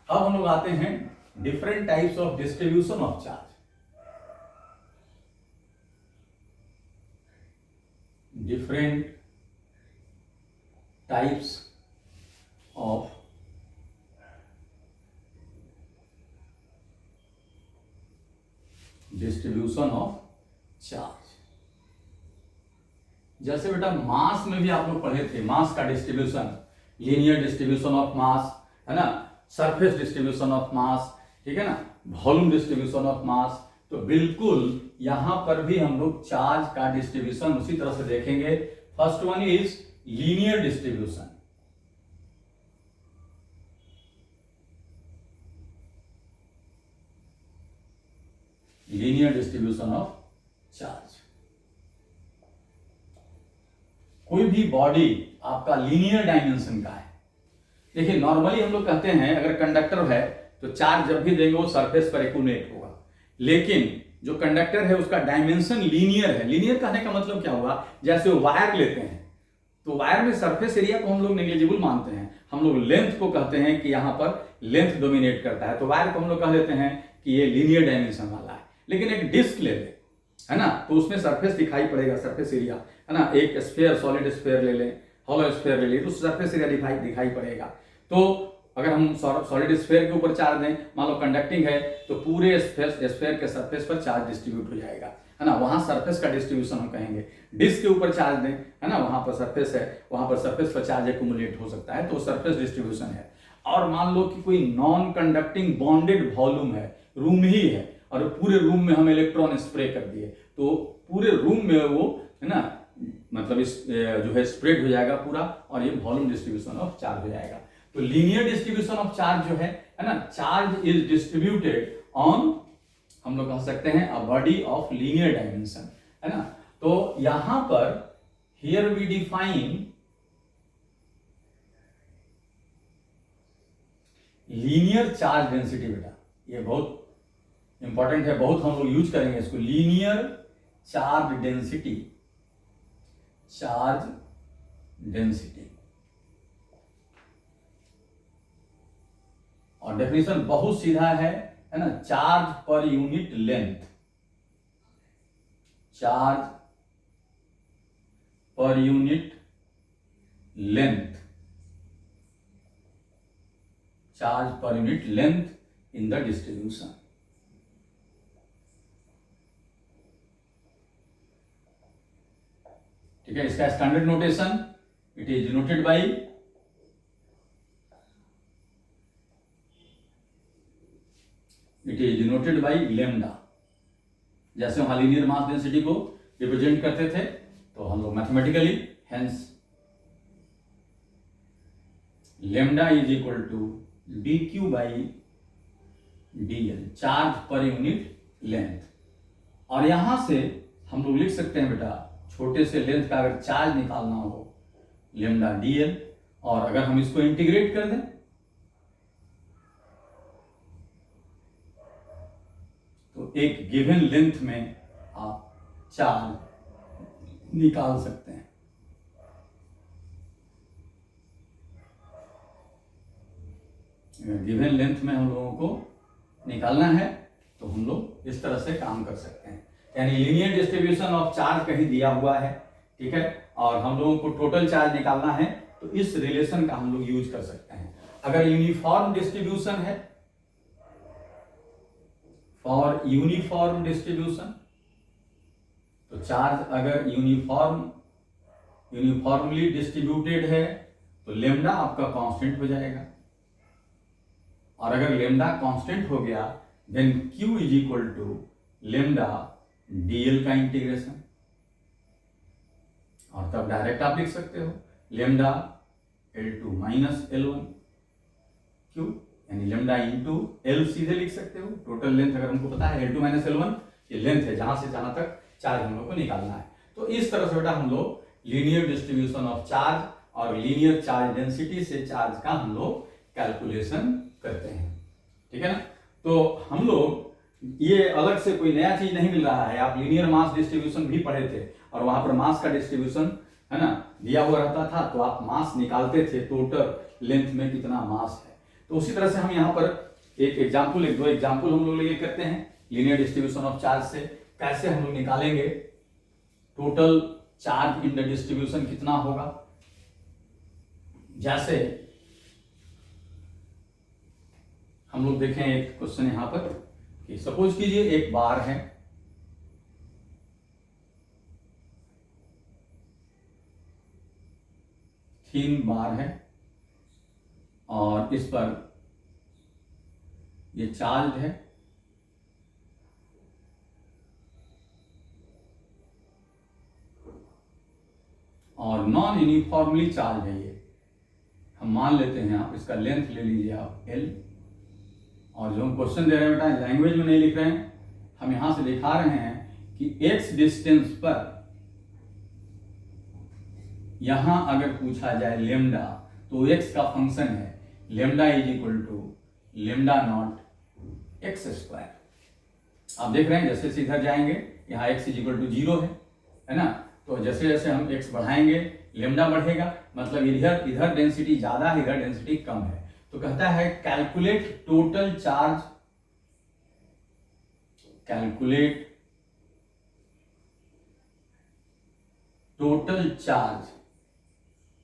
अब हम लोग आते हैं different types of distribution of charge. Different types of distribution of charge. जैसे बेटा मास में भी आप लोग पढ़े थे, मास का distribution, linear distribution of mass, है ना, सरफेस डिस्ट्रीब्यूशन ऑफ मास, ठीक है ना, वॉल्यूम डिस्ट्रीब्यूशन ऑफ मास। तो बिल्कुल यहां पर भी हम लोग चार्ज का डिस्ट्रीब्यूशन उसी तरह से देखेंगे। First one is linear distribution. Linear distribution of charge. कोई भी बॉडी आपका लीनियर डायमेंशन का है। देखिए नॉर्मली हम लोग कहते हैं अगर कंडक्टर है तो चार्ज जब भी देंगे वो सरफेस पर एक्यूमुलेट होगा, लेकिन जो कंडक्टर है उसका डायमेंशन लीनियर है। लीनियर कहने का मतलब क्या हुआ, जैसे वायर लेते हैं तो वायर में सरफेस एरिया को हम लोग नेग्लिजिबल मानते हैं, हम लोग लेंथ को कहते हैं कि यहाँ पर लेंथ डोमिनेट करता है, तो वायर को हम लोग कह देते हैं कि ये लीनियर डायमेंशन वाला है। लेकिन एक डिस्क ले ले, है ना, तो उसमें सरफेस दिखाई पड़ेगा, सरफेस एरिया, है ना, एक स्फीयर, सॉलिड स्फीयर ले लें, हॉलो स्फीयर ले लें, तो सरफेस एरिया दिखाई पड़ेगा। तो अगर हम सॉलिड स्फीयर के ऊपर चार्ज दें, मान लो कंडक्टिंग है, तो पूरे स्फीयर के सरफेस पर चार्ज डिस्ट्रीब्यूट हो जाएगा, है ना, वहां सरफेस का डिस्ट्रीब्यूशन हम कहेंगे। डिस्क के ऊपर चार्ज दें, है ना, वहां पर सरफेस है, वहां पर सरफेस पर चार्ज एक्यूमुलेट हो सकता है, तो सरफेस डिस्ट्रीब्यूशन है। और मान लो कि कोई नॉन कंडक्टिंग बॉन्डेड वॉल्यूम है, रूम ही है, और पूरे रूम में हम इलेक्ट्रॉन स्प्रे कर दिए, तो पूरे रूम में वो, है ना, मतलब इस जो है स्प्रेड हो जाएगा पूरा, और ये वॉल्यूम डिस्ट्रीब्यूशन ऑफ चार्ज हो जाएगा। तो लीनियर डिस्ट्रीब्यूशन ऑफ चार्ज जो है ना, चार्ज इज डिस्ट्रीब्यूटेड ऑन, हम लोग कह सकते हैं a body of linear dimension, है ना। तो यहां पर here we define linear charge density. बेटा ये बहुत इंपॉर्टेंट है, बहुत हम लोग यूज करेंगे इसको। Linear charge density, charge density, और डेफिनेशन बहुत सीधा है ना, charge per unit length, charge per unit length, charge per unit length in the distribution. ठीक है, इसका standard notation, it is denoted by lambda. जैसे वहां लीनियर मास डेंसिटी को रिप्रेजेंट करते थे, तो हम लोग mathematically hence lambda is equal to dq by dl, charge per unit length. और यहां से हम लोग लिख सकते हैं बेटा, छोटे से लेंथ का अगर चार्ज निकालना हो, लेम्डा dl, और अगर हम इसको इंटीग्रेट कर दें तो एक गिवन लेंथ में आप चार्ज निकाल सकते हैं। गिवन लेंथ में हम लोगों को निकालना है तो हम लोग इस तरह से काम कर सकते हैं, यानी लीनियर डिस्ट्रीब्यूशन ऑफ चार्ज कहीं दिया हुआ है, ठीक है, और हम लोगों को टोटल चार्ज निकालना है, तो इस रिलेशन का हम लोग यूज कर सकते हैं। अगर यूनिफॉर्म डिस्ट्रीब्यूशन है, फॉर यूनिफॉर्म डिस्ट्रीब्यूशन, तो चार्ज अगर यूनिफॉर्मली डिस्ट्रीब्यूटेड है तो लेम्डा आपका कांस्टेंट हो जाएगा, और अगर लेम्डा कांस्टेंट हो गया then Q is equal to lambda dl का इंटीग्रेशन, और तब डायरेक्ट आप लिख सकते हो lambda L2 minus L1 Q, यानी लेम्डा इंटू L सीधे लिख सकते हो। टोटल लेंथ अगर हमको पता है L2 माइनस L1 ये लेंथ है जहां से जहां तक चार्ज हम लोग को निकालना है। तो इस तरह से बेटा हम लोग लीनियर डिस्ट्रीब्यूशन ऑफ चार्ज और लीनियर चार्ज डेंसिटी से चार्ज का हम लोग कैलकुलेशन करते हैं, ठीक है ना। तो हम लोग ये अलग से कोई नया चीज नहीं मिल रहा है, आप लीनियर मास डिस्ट्रीब्यूशन भी पढ़े थे, और वहां पर मास का डिस्ट्रीब्यूशन, है ना, दिया हुआ रहता था, तो आप मास निकालते थे, टोटल लेंथ में कितना मास है। तो उसी तरह से हम यहाँ पर एक दो एग्जाम्पल हम लोग ये करते हैं लीनियर डिस्ट्रीब्यूशन ऑफ चार्ज से कैसे हम लोग निकालेंगे total charge in the distribution कितना होगा। जैसे हम लोग देखें एक क्वेश्चन यहां पर कि सपोज कीजिए एक बार है, थीन बार है और इस पर ये चार्ज है और नॉन यूनिफॉर्मली चार्ज है। ये हम मान लेते हैं, आप इसका लेंथ ले लीजिए आप L, और जो हम क्वेश्चन दे रहे हैं बेटा लैंग्वेज में नहीं लिख रहे हैं, हम यहां से दिखा रहे हैं कि x डिस्टेंस पर यहां अगर पूछा जाए लेमडा तो x का फंक्शन है lambda is equal to lambda not x square. आप देख रहे हैं जैसे इधर जाएंगे यहाँ x इज इक्वल टू 0 है ना, तो जैसे जैसे हम x बढ़ाएंगे लेमडा बढ़ेगा, मतलब इधर डेंसिटी ज्यादा है, इधर डेंसिटी कम है। तो कहता है calculate total charge, calculate total charge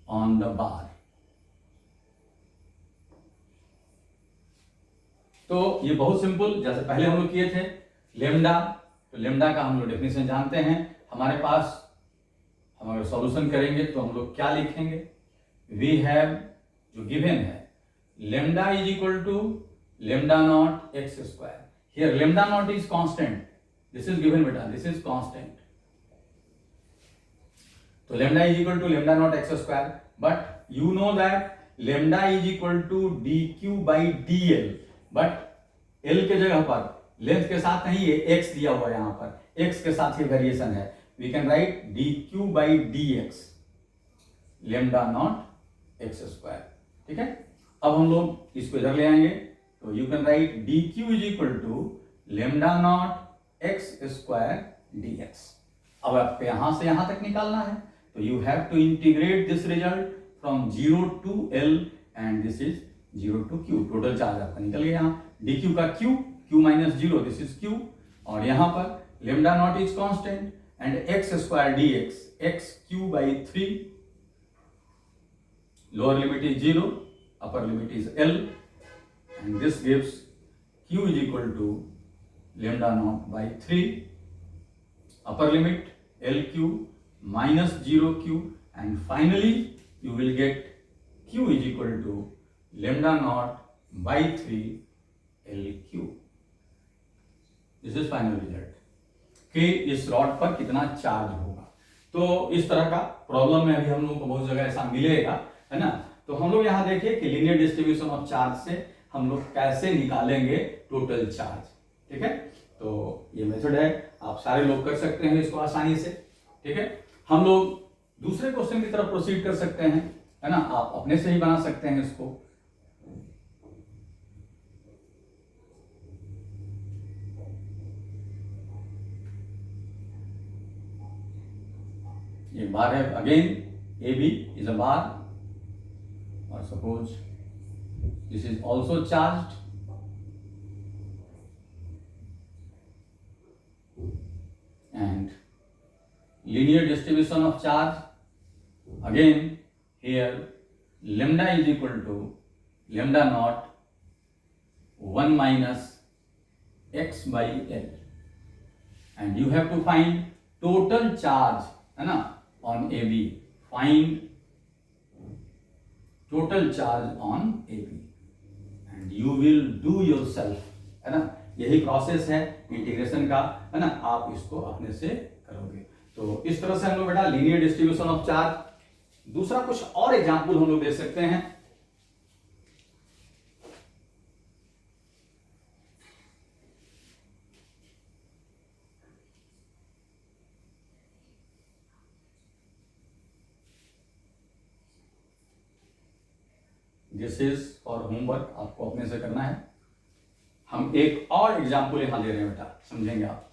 on the bar. तो ये बहुत सिंपल, जैसे पहले हम लोग किए थे लेमडा, तो लेमडा का हम लोग डेफिनेशन जानते हैं। हमारे पास हम अगर सॉल्यूशन करेंगे तो हम लोग क्या लिखेंगे, वी हैव जो गिवन है lambda is equal to lambda not x square. Here lambda not is constant, this is given बेटा, दिस इज कांस्टेंट। तो lambda is equal to lambda not x square, but you know that lambda is equal to d q by d l, but l के जगह पर length के साथ नहीं है, x दिया हुआ है, यहाँ पर एक्स के साथ ही वेरिएशन है। We can write d q by d x lambda not x square. ठीक है, अब हम लोग इसको इधर ले आएंगे, तो you can write d q is equal to lambda not x square d x. अब आपको यहां से यहां तक निकालना है, तो you have to integrate this result from 0 to L and this is 0 to Q। Total charge आपका निकल गया यहाँ, डी क्यू का Q, Q minus 0 this is Q, और यहां पर lambda not is constant and x square d x x Q by 3, lower limit is 0, upper limit is L, and this gives Q is equal to lambda naught by 3, upper limit LQ minus 0Q, and finally you will get Q is equal to lambda naught by 3 LQ. This is final result कि इस rod पर कितना charge होगा। तो इस तरह का problem में अभी हम लोगों को बहुत जगह ऐसा मिलेगा, है ना। तो हम लोग यहाँ देखिए कि लीनियर डिस्ट्रीब्यूशन ऑफ चार्ज से हम लोग कैसे निकालेंगे टोटल चार्ज। ठीक है, तो ये मेथड है, आप सारे लोग कर सकते हैं इसको आसानी से। ठीक है, हम लोग दूसरे क्वेश्चन की तरफ प्रोसीड कर सकते हैं, है ना। आप अपने से ही बना सकते हैं इसको। ये बार है, again a b is a bar, or suppose this is also charged, and linear distribution of charge, again here lambda is equal to lambda naught 1 minus x by L, and you have to find total charge, है ना, on AB, find total charge on AB and you will do yourself, है ना। यही process है integration का, है ना, आप इसको अपने से करोगे। तो इस तरह से हम लोग बेटा लीनियर डिस्ट्रीब्यूशन ऑफ चार्ज। दूसरा कुछ और एग्जांपल हम लोग दे सकते हैं। दिस इज फॉर होमवर्क, आपको अपने से करना है। हम एक और एग्जाम्पल यहां दे रहे हैं बेटा, समझेंगे आप।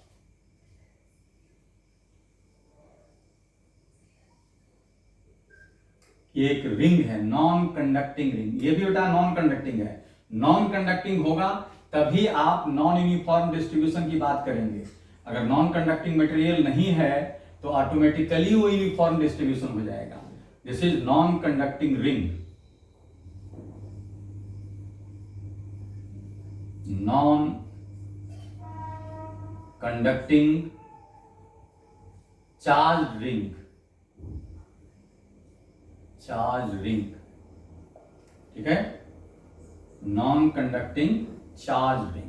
ये एक रिंग है, नॉन कंडक्टिंग रिंग, ये भी बेटा नॉन कंडक्टिंग है। नॉन कंडक्टिंग होगा तभी आप नॉन यूनिफॉर्म डिस्ट्रीब्यूशन की बात करेंगे। अगर नॉन कंडक्टिंग मटेरियल नहीं है तो ऑटोमेटिकली वो यूनिफॉर्म डिस्ट्रीब्यूशन हो जाएगा। This is non conducting ring. Non conducting charge ring, charge ring, ठीक है, नॉन कंडक्टिंग चार्ज रिंग।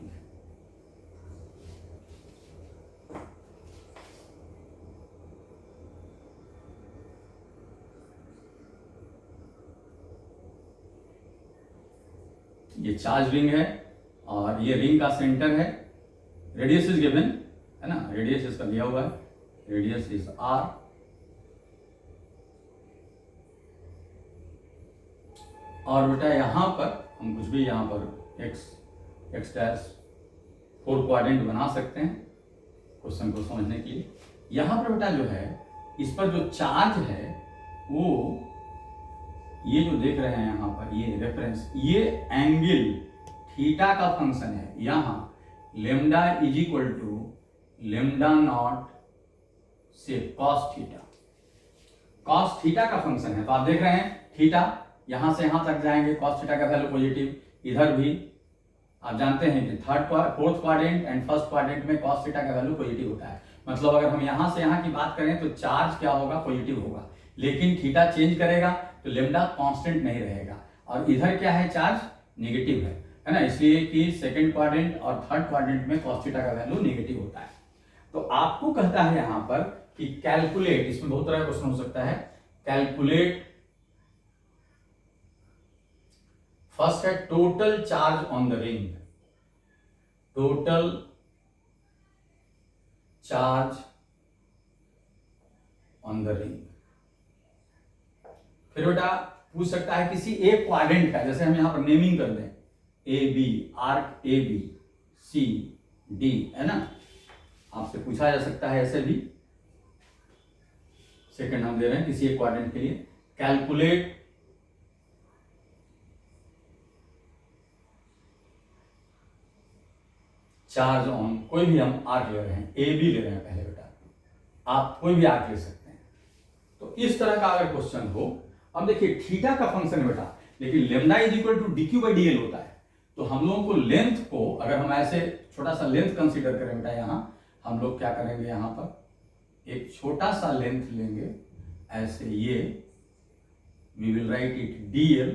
ये चार्ज रिंग है और ये रिंग का सेंटर है। रेडियस इज गिवन है ना, रेडियस इसका दिया हुआ है, रेडियस इज आर। और बेटा यहां पर हम कुछ भी यहां पर एक्स डैश 4 क्वाड्रेंट बना सकते हैं क्वेश्चन को समझने के लिए। यहां पर बेटा जो है इस पर जो चार्ज है वो ये जो देख रहे हैं यहां पर ये रेफरेंस, ये एंगल थीटा का फंक्शन है। यहां lambda is equal to lambda not से कॉस थीटा, कॉस थीटा का फंक्शन है। तो आप देख रहे हैं थीटा यहां से यहां तक जाएंगे, कॉस थीटा का वैल्यू पॉजिटिव, इधर भी आप जानते हैं कि fourth quadrant and first quadrant में कॉस थीटा का वैल्यू पॉजिटिव होता है। मतलब अगर हम यहां से यहां की बात करें तो चार्ज क्या होगा, पॉजिटिव होगा, लेकिन थीटा चेंज करेगा तो लेमडा कांस्टेंट नहीं रहेगा। और इधर क्या है, चार्ज नेगेटिव है ना, इसलिए कि सेकंड क्वाड्रेंट और थर्ड क्वाड्रेंट में कॉस थीटा का वैल्यू नेगेटिव होता है। तो आपको कहता है यहां पर कि कैलकुलेट, इसमें बहुत तरह का क्वेश्चन हो सकता है, कैलकुलेट फर्स्ट है total charge on the ring, total charge on the ring. फिर बेटा पूछ सकता है किसी एक क्वाड्रेंट का, जैसे हम यहां पर नेमिंग कर दें a b, arc a b c d, है ना, आपसे पूछा जा सकता है ऐसे भी। सेकंड हम दे रहे हैं किसी एक क्वाड्रेंट के लिए, कैलकुलेट चार्ज ऑन, कोई भी हम आर्क ले रहे हैं, ए बी ले रहे हैं पहले बेटा, आप कोई भी आर्क ले सकते हैं। तो इस तरह का अगर क्वेश्चन हो, अब देखिए थीटा का फंक्शन है बेटा, लेकिन lambda is equal to dq by dl होता है। तो हम लोगों को लेंथ को, अगर हम ऐसे छोटा सा लेंथ कंसीडर करें बेटा, यहां हम लोग क्या करेंगे, यहां पर एक छोटा सा लेंथ लेंगे ऐसे, ये we will write it dl।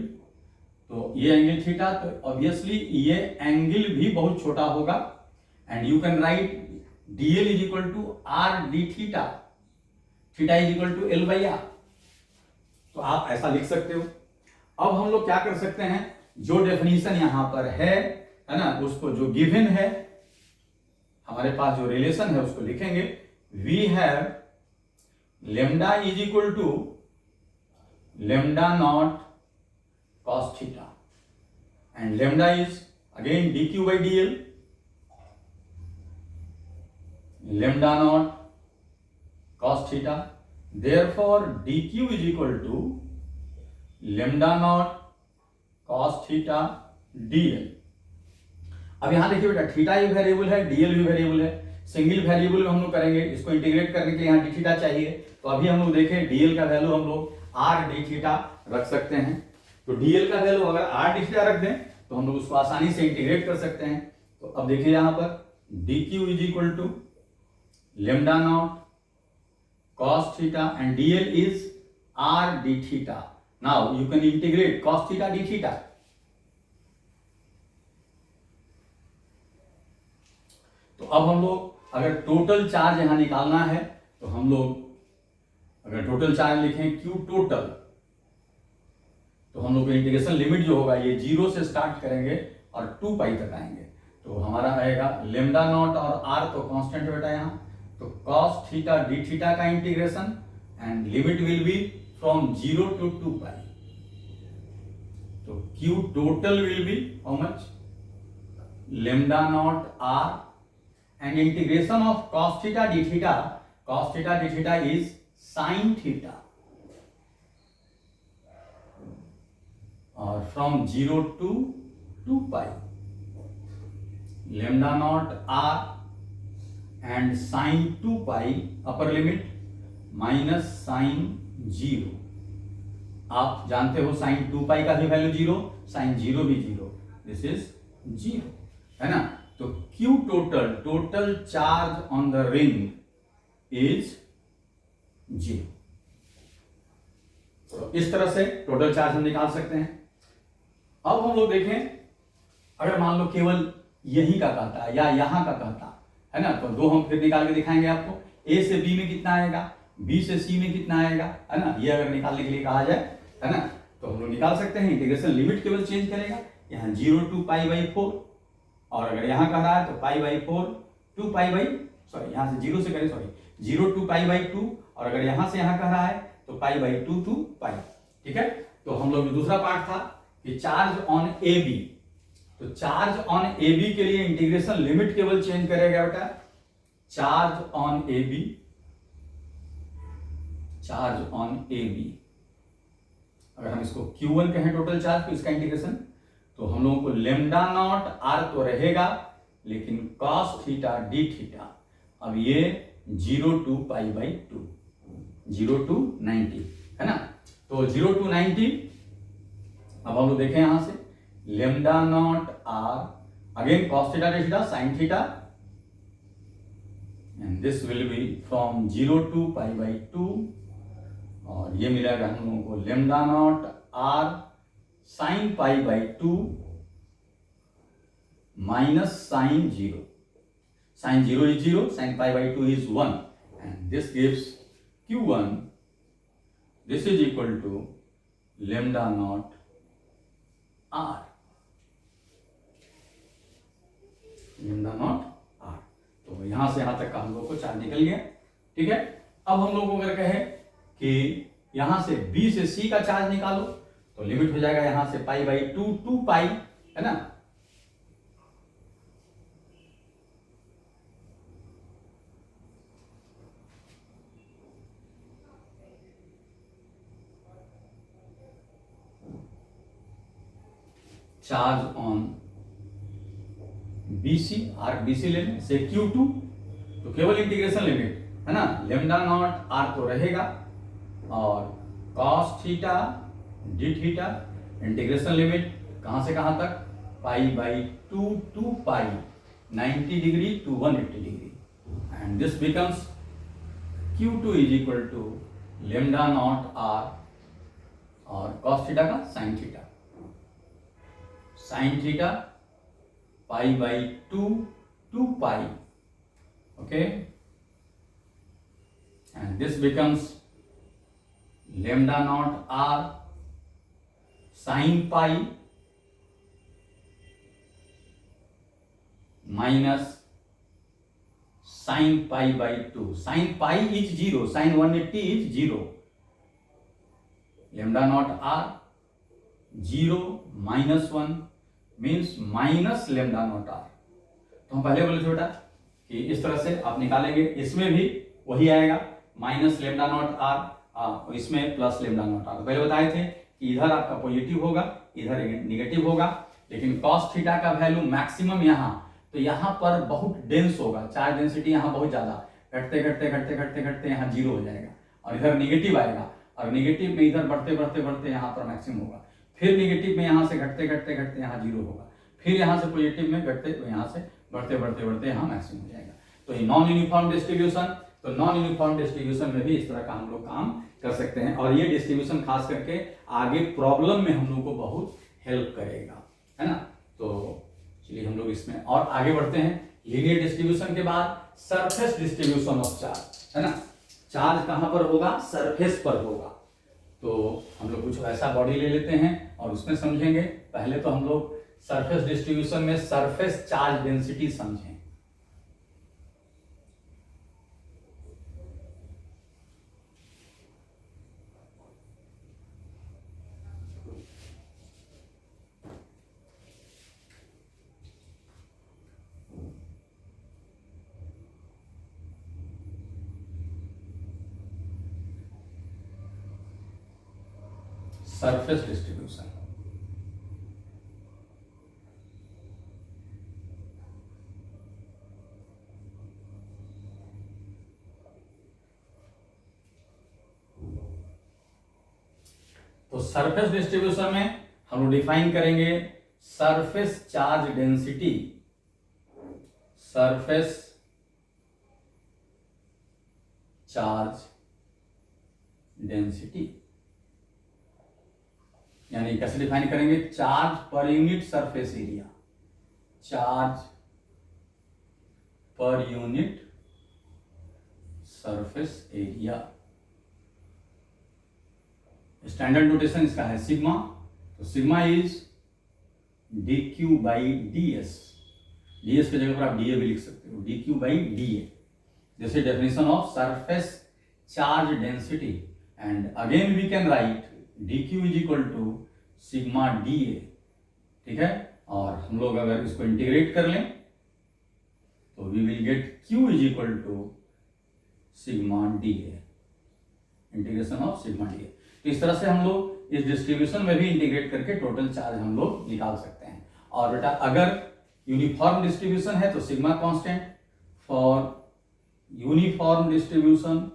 तो ये एंगल थीटा, तो ऑब्वियसली ये एंगल भी बहुत छोटा होगा, and you can write dl is equal to r d theta, theta is equal to l by r। तो आप ऐसा लिख सकते हो। अब हम लोग क्या कर सकते हैं, जो डेफिनेशन यहां पर है ना, उसको जो गिवन है हमारे पास, जो रिलेशन है उसको लिखेंगे। We have lambda is equal to lambda not cos theta and lambda is again dq by dl, lambda not cos theta, therefore dq is equal to lambda naught cos theta dl। अब यहां देखिए बेटा theta भी variable है, dl भी variable है, single variable में हम लोग करेंगे, इसको इंटीग्रेट करने के लिए यहां d थीटा चाहिए। तो अभी हम लोग देखें dl का वैल्यू हम लोग r d थीटा रख सकते हैं। तो dl का वैल्यू अगर r d थीटा रख दें तो हम लोग उसको आसानी से इंटीग्रेट कर सकते हैं। तो अब देखिए यहां पर dq is equal to lambda not cos theta and dl is r d theta। Now you can integrate cos theta d theta। तो अब हम लोग अगर टोटल चार्ज यहां निकालना है तो हम लोग अगर टोटल चार्ज लिखें q टोटल, तो हम लोग इंटीग्रेशन लिमिट जो होगा ये 0 से स्टार्ट करेंगे और 2 पाई तक आएंगे। तो हमारा आएगा लेमडा नॉट और r तो कांस्टेंट बेटा यहां, तो cos थीटा d थीटा का integration and limit will be from 0 to 2 pi. तो q total will be how much, lambda not r and integration of cos theta d theta, cos theta d theta is sin theta, और from 0 to 2 pi lambda not r and sine 2 pi upper limit minus sine 0। आप जानते हो sign 2 पाई का भी value 0, sine 0 भी 0, this is 0, है ना। तो Q total charge on the ring is 0। तो इस तरह से टोटल चार्ज हम निकाल सकते हैं। अब हम लोग देखें, अगर मान लो केवल यही का कहता है या यहां का कहता है ना, तो दो हम फिर निकाल के दिखाएंगे आपको। A से B में कितना आएगा, B से C में कितना आएगा, है ना। ये अगर निकालने के लिए कहा जाए, है ना, तो हम लोग निकाल सकते हैं। इंटीग्रेशन लिमिट केवल चेंज करेगा, यहाँ 0 टू पाई बाई 4, और अगर यहाँ कह रहा है तो pi by 4 to pi by, sorry यहाँ से 0 से करें, सॉरी 0 टू पाई बाई 2, और अगर यहाँ से यहाँ कह रहा है तो पाई बाई 2 टू पाई। ठीक है। तो हम लोग दूसरा पार्ट था कि चार्ज ऑन ए बी, तो चार्ज ऑन ए बी के लिए इंटीग्रेशन लिमिट केवल चेंज करेगा बेटा, charge on a b, charge on a b. अगर हम इसको Q1 कहें टोटल चार्ज, तो इसका इंटीग्रेशन, तो हम लोगों को लेमडा नॉट आर तो रहेगा, लेकिन कॉस थीटा डी थीटा, अब ये 0 टू पाई बाई 2, 0 टू 90, है ना। तो 0 टू 90, अब हम लोग देखें यहां से lambda not r, again cos theta d theta sine theta, and this will be from 0 to pi by 2, और ये मिलेगा हम लोगों को lambda not r sine pi by 2 minus sine 0, sine 0 is 0, sine pi by 2 is 1, and this gives Q1, this is equal to lambda naught R, lambda naught R। तो यहां से यहां तक का हम लोग को चार्ज निकल गया। ठीक है। अब हम लोग को अगर कहे कि यहां से B से C का चार्ज निकालो, तो लिमिट हो जाएगा यहां से पाई बाई 2 टू पाई, है ना। Charge on BC, arc BC ले लें, से Q2, तो केवल इंटीग्रेशन लिमिट, है ना, लेमडा नॉट R तो रहेगा, और cos theta d theta, integration limit कहां से कहां तक, pi by 2 to pi 90 degree to 180 degree, and this becomes Q2 is equal to lambda not R और कॉस थीटा का sine theta, sine theta pi by 2 to pi, okay, and this becomes lambda not R sine pi minus sine pi by 2, sine pi is 0, sine 180 is 0, lambda naught R 0 minus 1 means minus lambda naught R। तो हम पहले बोले थे बेटा कि इस तरह से आप निकालेंगे, इसमें भी वही आएगा माइनस लेमडा नॉट R, इसमें प्लस लेमडा नॉट R। तो पहले बताए थे कि इधर आपका पॉजिटिव होगा, इधर निगेटिव होगा, लेकिन कॉस थीटा का वैल्यू मैक्सिमम यहाँ, तो यहाँ पर बहुत डेंस होगा, चार्ज डेंसिटी यहाँ बहुत ज्यादा, घटते घटते घटते घटते घटते यहाँ 0 हो जाएगा, और इधर निगेटिव आएगा, और निगेटिव में इधर बढ़ते बढ़ते बढ़ते यहाँ पर मैक्सिमम होगा, फिर निगेटिव में यहाँ से घटते घटते घटते यहाँ 0 होगा, फिर यहाँ से पॉजिटिव में घटते तो यहाँ से बढ़ते बढ़ते बढ़ते यहाँ मैक्सिमम हो जाएगा। तो ये नॉन यूनिफॉर्म डिस्ट्रीब्यूशन, तो नॉन यूनिफॉर्म डिस्ट्रीब्यूशन में भी इस तरह का हम लोग काम कर सकते हैं, और ये डिस्ट्रीब्यूशन खास करके आगे प्रॉब्लम में हम लोग को बहुत हेल्प करेगा, है ना। तो चलिए हम लोग इसमें और आगे बढ़ते हैं। लीनियर डिस्ट्रीब्यूशन के बाद सरफेस डिस्ट्रीब्यूशन ऑफ चार्ज, है ना। चार्ज कहां पर होगा, सरफेस पर होगा। तो हम लोग कुछ ऐसा बॉडी ले लेते हैं और उसमें समझेंगे। पहले तो हम लोग सरफेस डिस्ट्रीब्यूशन में सरफेस चार्ज डेंसिटी समझें। सरफेस डिस्ट्रीब्यूशन, तो सरफेस डिस्ट्रीब्यूशन में हम लोग डिफाइन करेंगे surface charge density, surface charge density, यानी कैसे डिफाइन करेंगे, charge per unit surface area, charge per unit surface area. Standard notation इसका है सिग्मा, तो sigma is D q by D S, D S की जगह पर आप डी ए भी लिख सकते हो, d q by d a, जैसे definition of surface charge density. And again we can write d q is equal to sigma d a, ठीक है। और हम लोग अगर इसको इंटीग्रेट कर लें तो we will get q is equal to sigma d a, integration of sigma d a. तो इस तरह से हम लोग इस डिस्ट्रीब्यूशन में भी इंटीग्रेट करके टोटल चार्ज हम लोग निकाल सकते हैं। और बेटा अगर यूनिफॉर्म डिस्ट्रीब्यूशन है तो sigma constant, for uniform distribution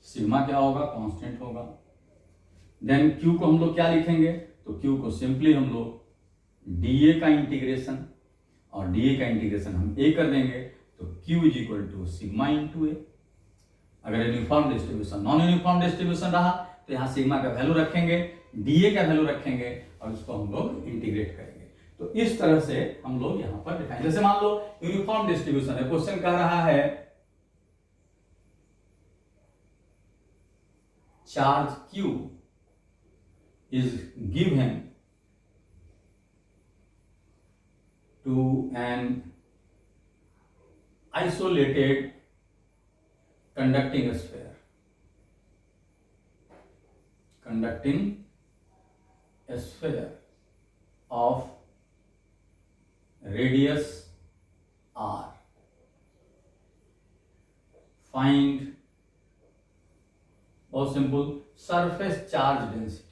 sigma क्या होगा, कांस्टेंट होगा। देन क्यू को हम लोग क्या लिखेंगे, तो क्यू को सिंपली हम लोग डीए का इंटीग्रेशन, और डीए का इंटीग्रेशन हम ए कर देंगे तो q is equal to sigma into a. अगर uniform distribution, non uniform distribution रहा तो यहाँ सिग्मा का वैल्यू रखेंगे, डीए का वैल्यू रखेंगे और उसको हम लोग इंटीग्रेट करेंगे। तो इस तरह से हम लोग यहाँ पर दिखाएं। जैसे मान लो यूनिफॉर्म डिस्ट्रीब्यूशन है, क्वेश्चन कह रहा है charge Q is given to an isolated conducting sphere, of radius r. Find, बहुत सिंपल, सरफेस चार्ज डेंसिटी,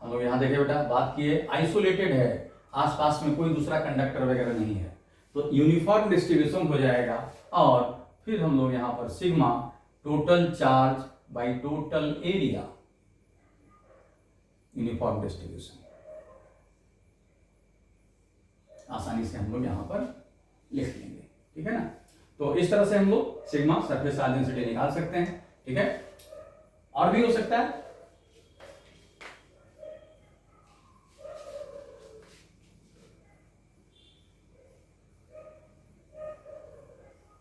हम लोग यहां देखे बेटा, बात किए आइसोलेटेड है, आसपास में कोई दूसरा कंडक्टर वगैरह नहीं है, तो यूनिफॉर्म डिस्ट्रीब्यूशन हो जाएगा। और फिर हम लोग यहां पर sigma total charge by total area, uniform distribution, आसानी से हम लोग यहां पर लिख लेंगे, ठीक है ना। तो इस तरह से हम लोग सिग्मा सरफेस चार्ज डेंसिटी निकाल सकते हैं, ठीक है। और भी हो सकता है,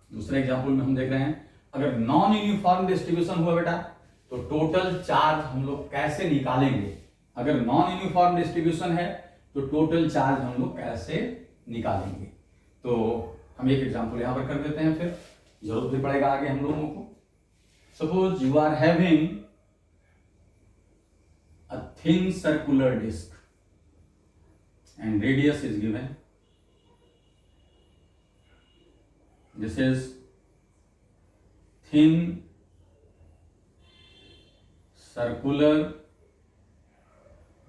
दूसरे एग्जांपल में हम देख रहे हैं, अगर नॉन यूनिफॉर्म डिस्ट्रीब्यूशन हुआ बेटा तो टोटल चार्ज हम लोग कैसे निकालेंगे। अगर नॉन यूनिफॉर्म डिस्ट्रीब्यूशन है तो टोटल चार्ज हम लोग कैसे निकालेंगे, तो हम एक एग्जांपल यहां पर कर देते हैं, फिर जरूरत भी पड़ेगा आगे हम लोगों को। Suppose you are having a thin circular disc and radius is given, this is thin circular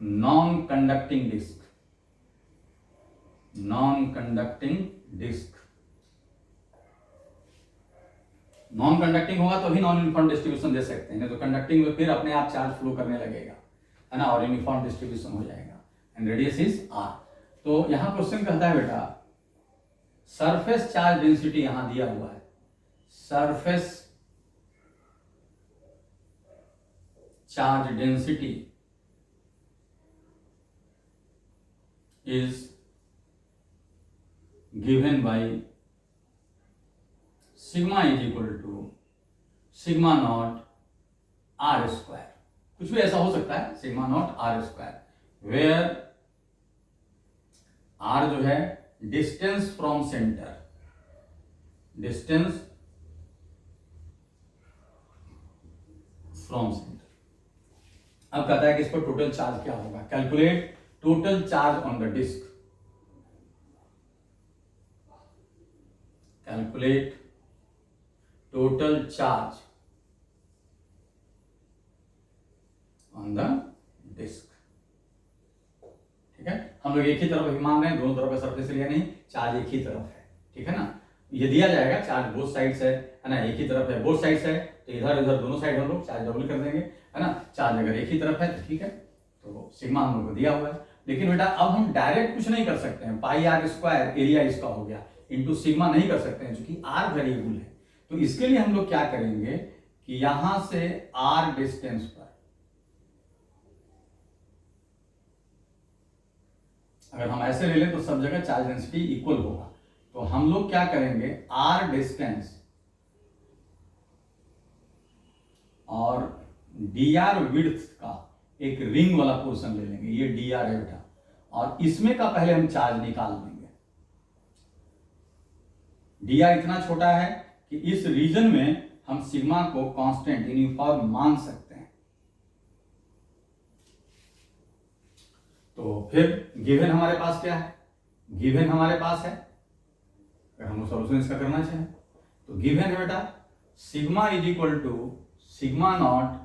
non conducting disc, non conducting होगा तो भी नॉन यूनिफॉर्म डिस्ट्रीब्यूशन दे सकते हैं, नहीं तो कंडक्टिंग में फिर अपने आप चार्ज फ्लो करने लगेगा, है ना, और यूनिफॉर्म डिस्ट्रीब्यूशन हो जाएगा। And radius is r. तो यहां क्वेश्चन कहता है बेटा सरफेस चार्ज डेंसिटी यहां दिया हुआ है, surface charge density is given by sigma is equal to sigma not r square, कुछ भी ऐसा हो सकता है, sigma not r square, where r जो है distance from centre, distance from centre. अब कहता है कि इस पर टोटल चार्ज क्या होगा, calculate total charge on the disc, calculate total charge on the disc, ठीक है। हम लोग एक ही तरफ ही मान रहे हैं, दोनों तरफ का सरफेस एरिया नहीं, चार्ज एक ही तरफ है, ठीक है ना। ये दिया जाएगा चार्ज बोथ साइड्स है ना, एक ही तरफ है बोथ साइड्स है, तो इधर उधर दोनों साइड हम लोग चार्ज डबल कर देंगे, है ना। चार्ज अगर एक ही तरफ है तो ठीक है, तो सिग्मा हम लोग को दिया हुआ है। लेकिन बेटा अब हम डायरेक्ट कुछ नहीं कर सकते हैं, पाई आर स्क्वायर एरिया इसका हो गया इंटू सिग्मा नहीं कर सकते हैं क्योंकि आर वेरिएबल है। तो इसके लिए हम लोग क्या करेंगे कि यहां से आर डिस्टेंस पर अगर हम ऐसे ले लें तो सब जगह चार्ज डेंसिटी इक्वल होगा, तो हम लोग क्या करेंगे आर डिस्टेंस और डी आर विड्थ का एक रिंग वाला पोर्शन ले लेंगे, ये डी आर है बेटा, और इसमें का पहले हम चार्ज निकाल देंगे। डी आर इतना छोटा है कि इस रीजन में हम सिग्मा को कांस्टेंट यूनिफॉर्म मान सकते हैं। तो फिर गिवन हमारे पास क्या है, गिवन हमारे पास है, अगर हम सॉल्यूशन इसका करना चाहें तो गिवन है बेटा sigma is equal to sigma not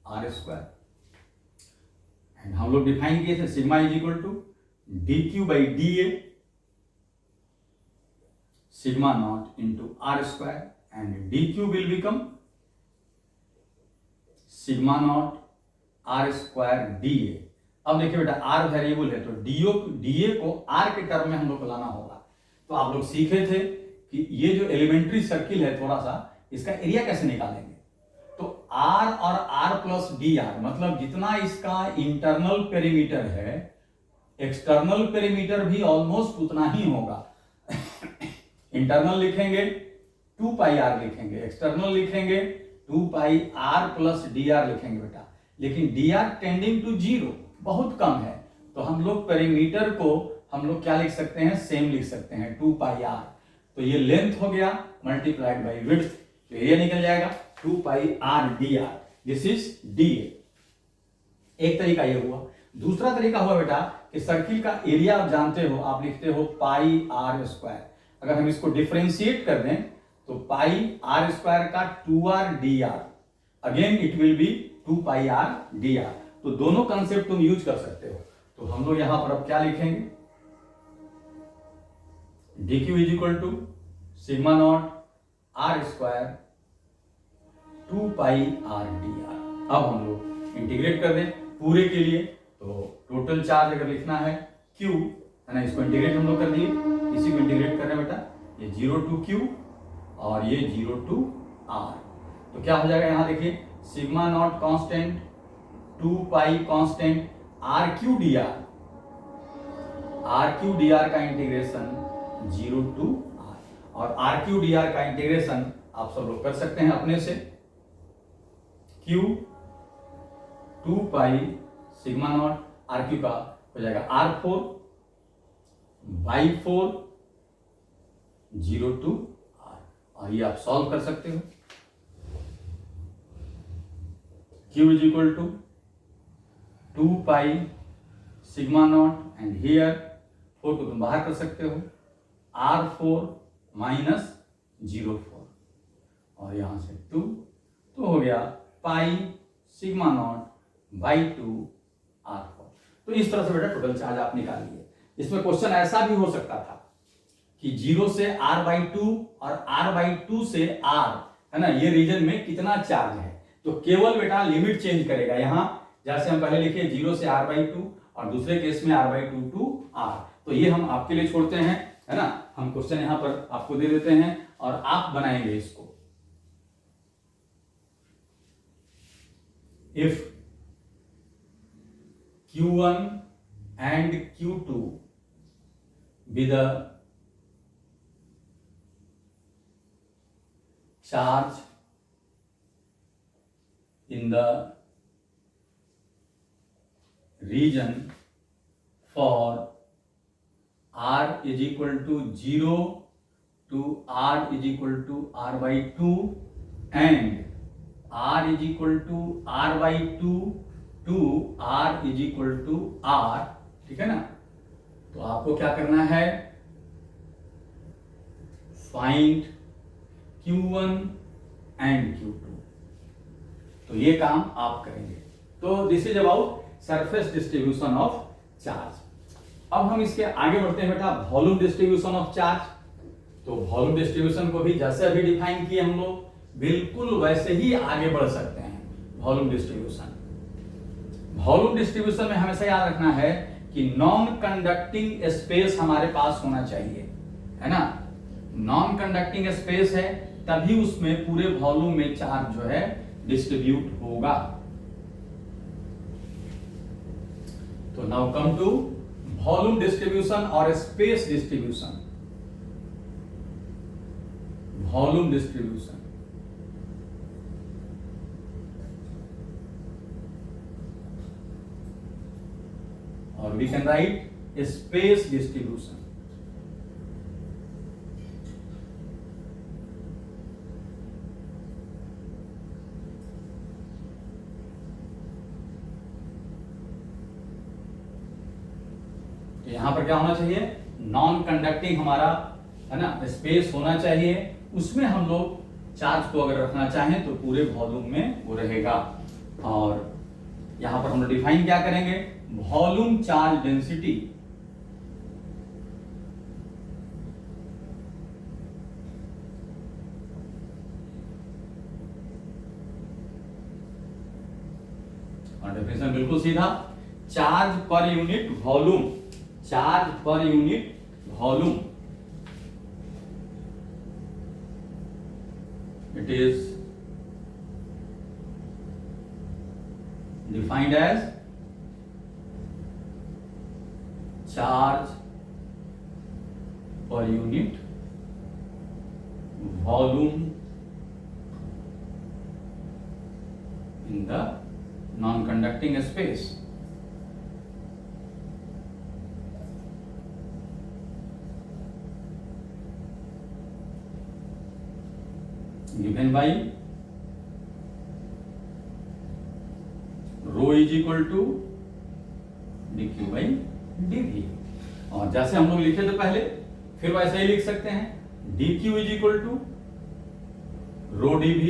r square, and हम लोग डिफाइन किए थे sigma is equal to d q by d a sigma not into r square, and d q will become sigma not r square d a. अब देखिए बेटा are variable है तो D A को आर के term में हम लोग को लाना होगा। तो आप लोग सीखे थे कि ये जो एलिमेंट्री सर्किल है थोड़ा सा, इसका एरिया कैसे निकालेंगे। तो आर और आर प्लस डी आर मतलब जितना इसका इंटरनल पेरीमीटर है, एक्सटर्नल पेरीमीटर भी ऑलमोस्ट उतना ही होगा। इंटरनल लिखेंगे 2 पाई आर लिखेंगे, एक्सटर्नल लिखेंगे 2 pi are plus D R लिखेंगे बेटा, लेकिन डी आर टेंडिंग टू 0 बहुत कम है, तो हम लोग पेरीमीटर को हम लोग क्या लिख सकते हैं, सेम लिख सकते हैं 2 पाई आर। तो ये लेंथ हो गया मल्टीप्लाइड बाई विड्थ, तो एरिया निकल जाएगा 2 pi r d r, this is d a. एक तरीका ये हुआ। दूसरा तरीका हुआ बेटा कि सर्किल का एरिया आप जानते हो, आप लिखते हो पाई आर स्क्वायर। अगर हम इसको डिफरेंशिएट कर दें तो पाई आर स्क्वायर का 2r D R, again it will be 2 pi r d are. तो दोनों कंसेप्ट तुम यूज कर सकते हो। तो हम लोग यहां पर अब क्या लिखेंगे, d q is equal to sigma not r square 2 pi r d r. अब हम लोग इंटीग्रेट कर दें पूरे के लिए, तो टोटल चार्ज अगर लिखना है Q है ना, इसको इंटीग्रेट हम लोग कर दिए, इसी को इंटीग्रेट कर रहे हैं बेटा, ये 0 टू Q और ये 0 टू R। तो क्या हो जाएगा यहां देखिए sigma not constant 2 pi constant r q d r का इंटीग्रेशन 0 टू R, और आर क्यू डी आर का इंटीग्रेशन आप सब लोग कर सकते हैं अपने से, Q 2 pi sigma not r q का हो जाएगा R4 बाई 4 0 टू R, और ये आप सॉल्व कर सकते हो। Q is equal to 2 pi sigma not and here 4 को तुम बाहर कर सकते हो, R4 माइनस 0.4 और यहां से 2, तो हो गया पाई सिग्मा नॉट बाई 2 R4। तो इस तरह से बेटा टोटल चार्ज आप निकालिए। इसमें क्वेश्चन ऐसा भी हो सकता था कि 0 से R/2 और R/2 से R है ना, ये रीजन में कितना चार्ज है, तो केवल बेटा लिमिट चेंज करेगा। यहां जैसे हम पहले लिखे 0 से R/2 और दूसरे केस में R/2 टू R, तो ये हम आपके लिए छोड़ते हैं, है ना। हम क्वेश्चन यहां पर आपको दे देते हैं और आप बनाएंगे इसको। If Q1 and Q2 be the charge in the region for R is equal to 0 to R is equal to R/2 and R is equal to R/2 to R is equal to R, ठीक है ना। तो आपको क्या करना है, find Q1 and Q2, तो ये काम आप करेंगे। तो this is about surface distribution of charge. अब हम इसके आगे बढ़ते हैं बेटा वॉल्यूम डिस्ट्रीब्यूशन ऑफ चार्ज। तो वॉल्यूम डिस्ट्रीब्यूशन को भी जैसे अभी डिफाइन किए हम लोग, बिल्कुल वैसे ही आगे बढ़ सकते हैं। वॉल्यूम डिस्ट्रीब्यूशन में हमेशा याद रखना है कि नॉन कंडक्टिंग स्पेस हमारे पास होना चाहिए, है ना। नॉन कंडक्टिंग स्पेस है तभी उसमें पूरे वॉल्यूम में चार्ज जो है डिस्ट्रीब्यूट होगा। तो now come to volume distribution और स्पेस डिस्ट्रीब्यूशन। वॉल्यूम डिस्ट्रीब्यूशन, और we can write space distribution। यहां पर क्या होना चाहिए, नॉन कंडक्टिंग हमारा, है ना, स्पेस होना चाहिए, उसमें हम लोग चार्ज को अगर रखना चाहें तो पूरे वॉल्यूम में वो रहेगा। और यहां पर हम लोग डिफाइन क्या करेंगे, वॉल्यूम चार्ज डेंसिटी। और डेफिनेशन बिल्कुल सीधा, charge per unit volume, charge per unit volume, it is defined as charge per unit volume in the non-conducting space। given by rho is equal to dq by dv। और जैसे हम लोग लिखे थे पहले, फिर वैसे ही लिख सकते हैं, dq is equal to rho dv।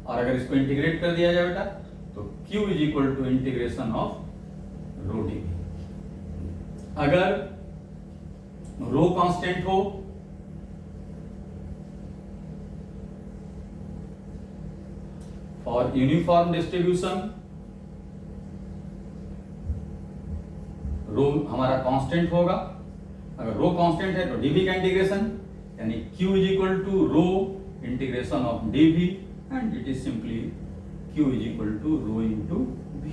और अगर इसको इंटीग्रेट कर दिया जाए बेटा तो q is equal to integration of rho dv। अगर rho कांस्टेंट हो और यूनिफॉर्म डिस्ट्रीब्यूशन, रो हमारा कांस्टेंट होगा। अगर रो कांस्टेंट है तो डीवी का इंटीग्रेशन, यानी q is equal to rho integration of d v, and it is simply q is equal to rho into v।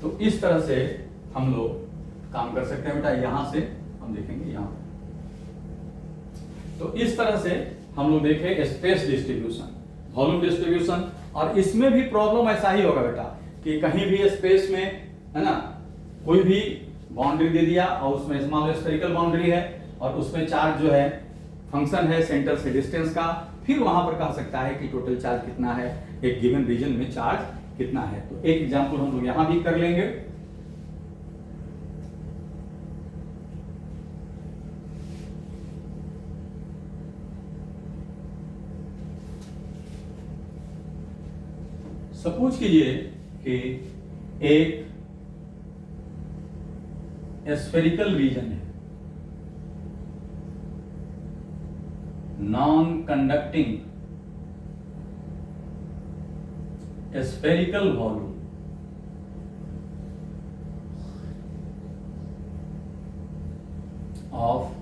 तो इस तरह से हम लोग काम कर सकते हैं बेटा। यहां से हम देखेंगे, यहां तो इस तरह से हम लोग देखें स्पेस डिस्ट्रीब्यूशन, वॉल्यूम डिस्ट्रीब्यूशन। और इसमें भी प्रॉब्लम ऐसा ही होगा बेटा कि कहीं भी स्पेस में, है ना, कोई भी बाउंड्री दे दिया और उसमें मान लो स्फेरिकल बाउंड्री है और उसमें चार्ज जो है फंक्शन है सेंटर से डिस्टेंस का, फिर वहां पर कह सकता है कि टोटल चार्ज कितना है, एक गिवन रीजन में चार्ज कितना है। तो एक एग्जांपल हम लोग यहां भी कर लेंगे। सपोज कीजिए कि एक स्फेरिकल रीजन है, non conducting spherical volume of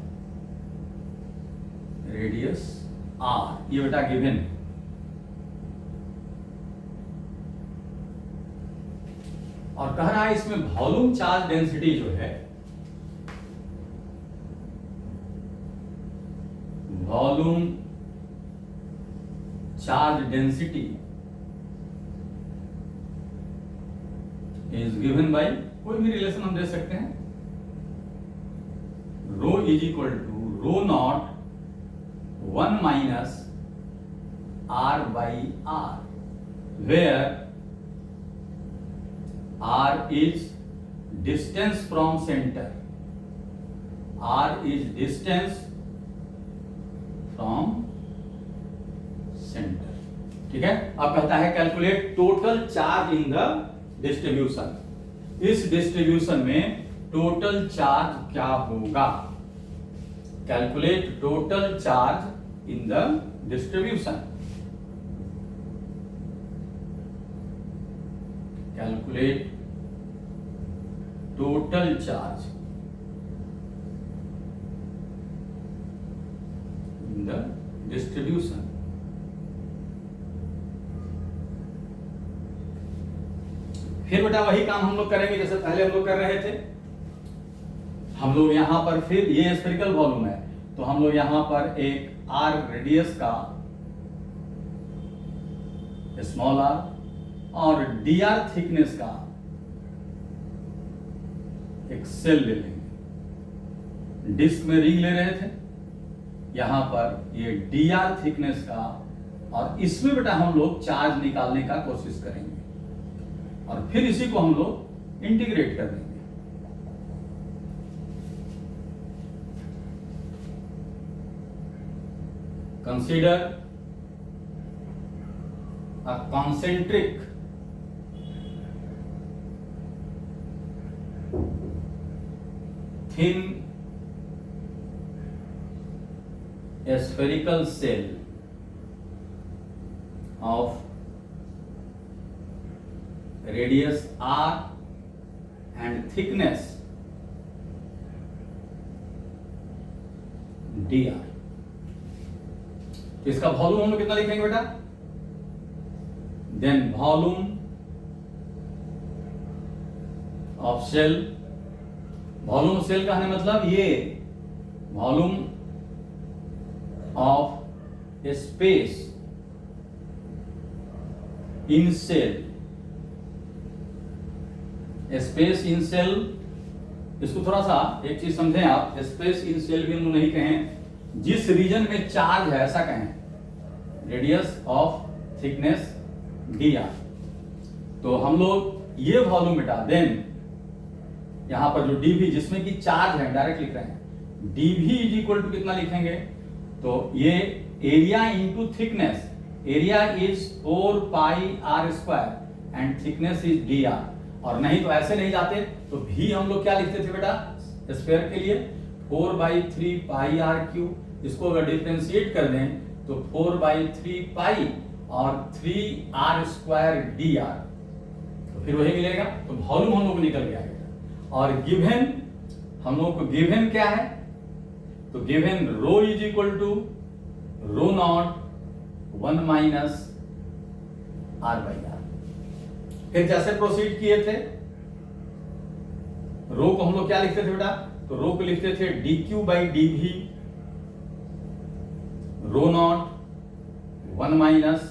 radius r, ये बेटा गिवन है। और कह रहा है इसमें वॉल्यूम चार्ज डेंसिटी जो है, volume charge density is given by, कोई भी रिलेशन हम दे सकते हैं, rho is equal to rho not 1 minus r by r, where r is distance from center, r is distance from center। ठीक है। अब कहता है calculate total charge in the distribution, इस डिस्ट्रीब्यूशन में टोटल चार्ज क्या होगा। Calculate total charge in the distribution. Calculate total charge in the distribution. फिर बेटा वही काम हम लोग करेंगे जैसे पहले हम लोग कर रहे थे। हम लोग यहां पर फिर ये स्फेरिकल वॉल्यूम है तो हम लोग यहां पर एक आर रेडियस का स्मॉल आर और डी आर थिकनेस का एक सेल ले लेंगे। डिस्क में रिंग ले रहे थे, यहां पर ये डी आर थिकनेस का, और इसमें बेटा हम लोग चार्ज निकालने का कोशिश करेंगे और फिर इसी को हम लोग इंटीग्रेट कर देंगे। Consider a concentric thin spherical cell of radius r and thickness dr। तो इसका वॉल्यूम हम लोग कितना लिखेंगे बेटा? Then volume of cell. Volume of cell का है मतलब ये volume of space in cell. Space in cell, इसको थोड़ा सा एक चीज समझें आप, स्पेस इन सेल भी हम लोग नहीं कहें, जिस रीजन में चार्ज है ऐसा कहें। Radius of thickness D R. तो हम लोग ये वॉल्यूम बेटा, देन यहां पर जो डी भी जिसमें कि चार्ज है डायरेक्ट लिख रहे हैं, डी भी इज इक्वल टू कितना लिखेंगे? तो ये area into thickness. Area is 4 pi r square and thickness is d r. और नहीं तो ऐसे नहीं जाते तो भी हम लोग क्या लिखते थे बेटा स्फीयर के लिए? 4/3 पाई आर क्यूब। इसको अगर डिफरेंशिएट कर दें तो 4/3 पाई और 3 आर स्क्वायर डी आर, तो फिर वही मिलेगा। तो वॉल्यूम हम लोग को निकल गया। और गिवन हम लोग को गिवन क्या है? तो given rho is equal to rho not 1 minus r by r. फिर जैसे प्रोसीड किए थे, रो को हम लोग क्या लिखते थे बेटा? तो रो को लिखते थे डी क्यू बाई डी भी rho not 1 minus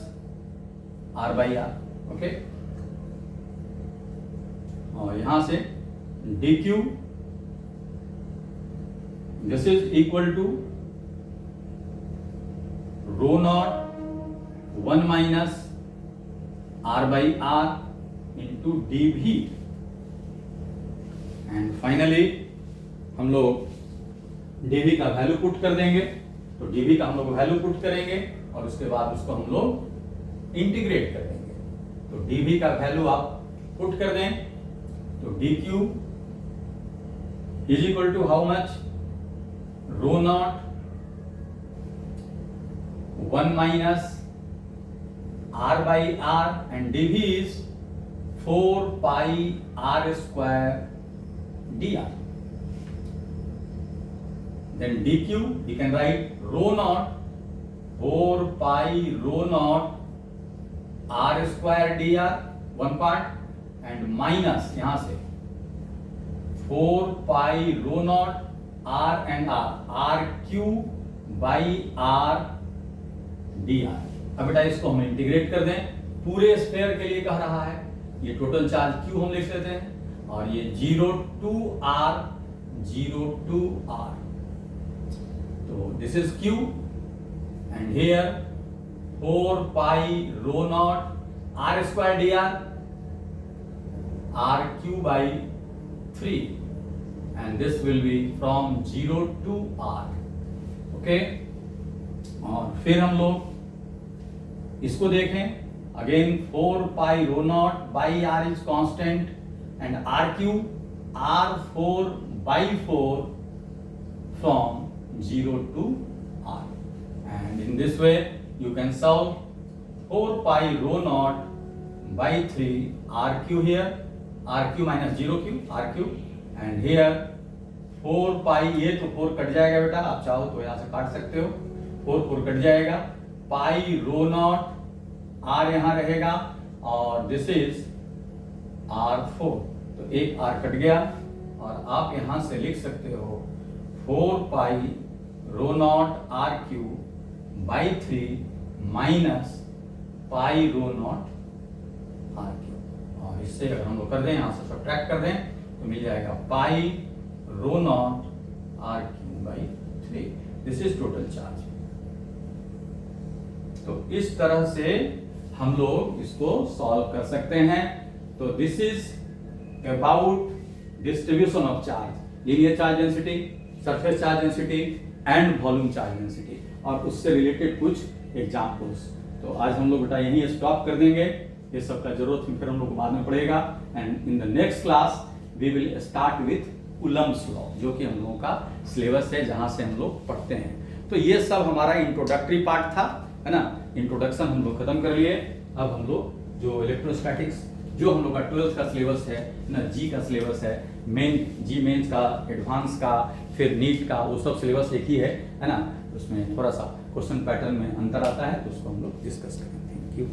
r by r. Okay, और यहां से d q this is equal to rho not 1 minus r by r into d भी। एंड फाइनली हम लोग डीवी का वैल्यू पुट कर देंगे। तो डीवी का हम लोग वैल्यू पुट करेंगे और उसके बाद उसको हम लोग इंटीग्रेट कर देंगे। तो डीवी का वैल्यू आप पुट कर दें तो d q is equal to how much? Rho not 1 minus r by r and d v is 4 pi r square d r. Then dq we can write rho naught 4 pi rho naught r square dr one part and minus यहां से 4 pi rho naught r and r q by r dr। अब बेटा इसको हम integrate कर दें। पूरे sphere के लिए कह रहा है, ये टोटल चार्ज q हम लिख लेते हैं और ये 0 to r 0 to r। So this is q and here 4 pi rho naught r square dr r q by 3 and this will be from 0 to r। okay, और फिर हम लोग इसको देखें again 4 pi rho naught by r is constant and r q r 4 by 4 from 0 to r. And in this way you can solve 4 pi rho naught by 3 rq here, rq minus 0q, rq, and here 4 pi, ये तो 4 cut जाएगा बेटा, आप चाहो तो यहाँ से काट सकते हो, 4 कट जाएगा, पाई रो नॉट, r यहाँ रहेगा, और दिस इज r4, तो एक r कट गया, और आप यहाँ से लिख सकते हो 4 pi rho naught r q by 3 minus pi rho naught r q, और इससे अगर हम लोग कर दें, यहाँ से सब्ट्रैक्ट कर दें तो मिल जाएगा pi rho naught r q by 3. This is total charge. तो इस तरह से हम लोग इसको सॉल्व कर सकते हैं. तो this is about distribution of charge, linear charge density, surface charge density and volume charge density, और उससे रिलेटेड कुछ एग्जांपल्स. तो आज हम लोग बेटा यहीं स्टॉप कर देंगे, ये सब का जरूरत फिर हम लोग को बाद में पड़ेगा. And in the next class we will start with Coulomb's law, जो कि हम लोगों का सिलेबस है, जहां से हम लोग पढ़ते हैं. तो ये सब हमारा इंट्रोडक्टरी पार्ट था, है ना. इंट्रोडक्शन हम लोग खत्म कर लिए. अब हम लोग जो इलेक्ट्रोस्टैटिक्स, जो हम लोग का 12th का सिलेबस है ना, जी का सिलेबस है, मेन जी मेंस का, एडवांस का, फिर नीट का, वो सब सिलेबस एक ही है ना. उसमें थोड़ा सा क्वेश्चन पैटर्न में अंतर आता है, तो उसको हम लोग डिस्कस करेंगे. Thank you.